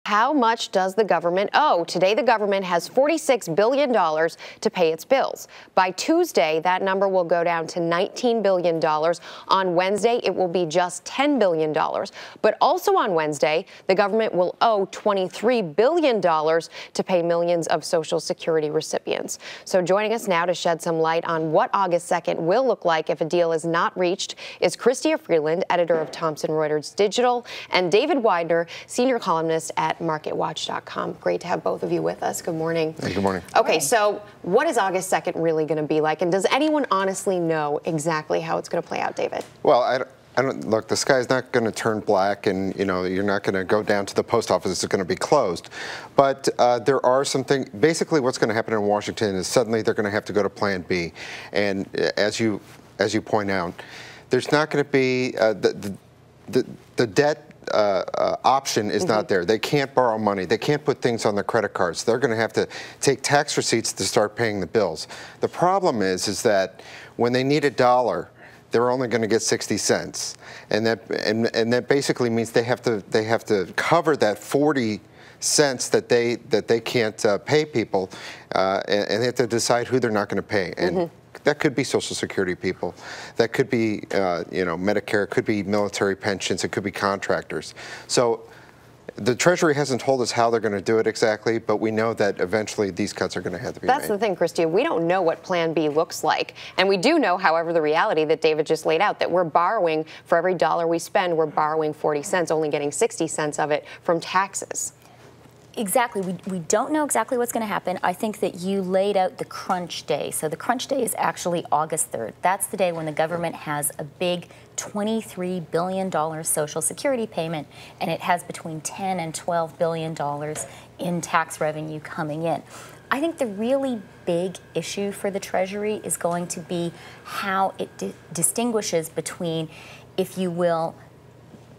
How much does the government owe? Today, the government has $46 billion to pay its bills. By Tuesday, that number will go down to $19 billion. On Wednesday, it will be just $10 billion. But also on Wednesday, the government will owe $23 billion to pay millions of Social Security recipients. So joining us now to shed some light on what August 2nd will look like if a deal is not reached is Chrystia Freeland, editor of Thompson Reuters Digital, and David Weidner, senior columnist at MarketWatch.com. Great to have both of you with us. Good morning. Hey, good morning. Okay, so what is August 2nd really going to be like? And does anyone honestly know exactly how it's going to play out, David? Well, I don't look, the sky's not going to turn black, and you're not going to go down to the post office. It's going to be closed. But there are some things. Basically, what's going to happen in Washington is suddenly they're going to have to go to Plan B. And as you point out, there's not going to be the debt option is not there. They can't borrow money. They can't put things on their credit cards. They're going to have to take tax receipts to start paying the bills. The problem is that when they need $1, they're only going to get 60 cents, and that basically means they have to cover that 40 cents that they can't pay people, and they have to decide who they're not going to pay. And that could be Social Security people. That could be, Medicare. It could be military pensions. It could be contractors. So the Treasury hasn't told us how they're going to do it exactly, but we know that eventually these cuts are going to have to be made. That's the thing, Chrystia. We don't know what Plan B looks like. And we do know, however, the reality that David just laid out, that we're borrowing, for every dollar we spend, we're borrowing 40 cents, only getting 60 cents of it from taxes. Exactly. We don't know exactly what's going to happen. I think that you laid out the crunch day. So the crunch day is actually August 3rd. That's the day when the government has a big $23 billion Social Security payment, and it has between $10 and $12 billion in tax revenue coming in. I think the really big issue for the Treasury is going to be how it distinguishes between, if you will,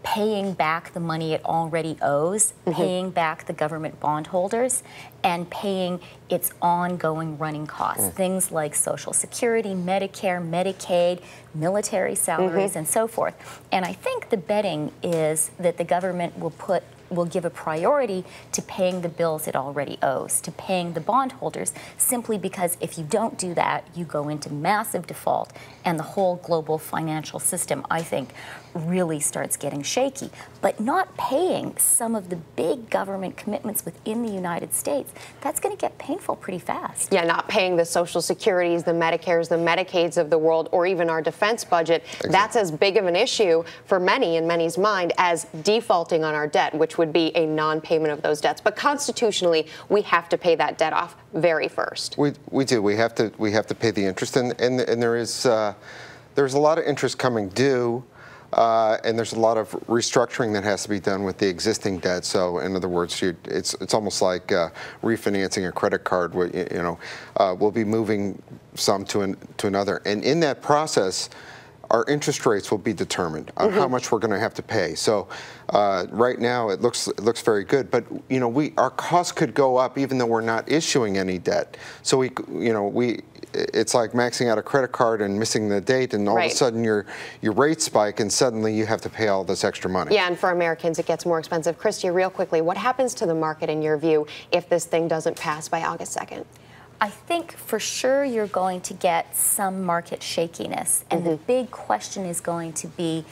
paying back the money it already owes, paying back the government bondholders, and paying its ongoing running costs. Things like Social Security, Medicare, Medicaid, military salaries, and so forth. And I think the betting is that the government will give a priority to paying the bills it already owes, to paying the bondholders, simply because if you don't do that, you go into massive default, and the whole global financial system, I think, really starts getting shaky. But not paying some of the big government commitments within the United States, that's going to get painful pretty fast. Yeah, not paying the Social Securities, the Medicares, the Medicaids of the world, or even our defense budget. Exactly. That's as big of an issue for many, in many's mind, as defaulting on our debt, which would be a non-payment of those debts. But constitutionally, we have to pay that debt off very first. We do. We have to pay the interest, and there's a lot of interest coming due. And there's a lot of restructuring that has to be done with the existing debt. So, in other words, it's almost like refinancing a credit card. Where we'll be moving some to another, and in that process, our interest rates will be determined on how much we're going to have to pay. So, right now it looks very good, but our costs could go up even though we're not issuing any debt. So it's like maxing out a credit card and missing the date, and all of a sudden your rates spike, and suddenly you have to pay all this extra money. Yeah, and for Americans, it gets more expensive. Chrystia, real quickly, what happens to the market, in your view, if this thing doesn't pass by August 2nd? I think for sure you're going to get some market shakiness, and the big question is going to be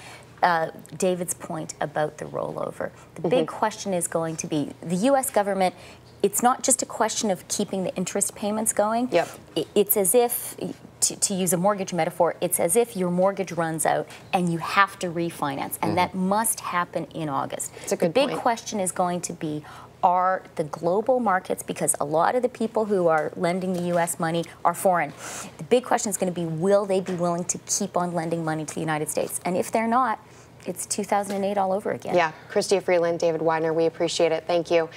David's point about the rollover. The big question is going to be the U.S. government. It's not just a question of keeping the interest payments going. Yep. It's as if, to use a mortgage metaphor, it's as if your mortgage runs out and you have to refinance, and that must happen in August. That's a good point. The big question is going to be, are the global markets, because a lot of the people who are lending the U.S. money are foreign. The big question is going to be, will they be willing to keep on lending money to the United States? And if they're not, it's 2008 all over again. Yeah, Chrystia Freeland, David Weidner, we appreciate it. Thank you.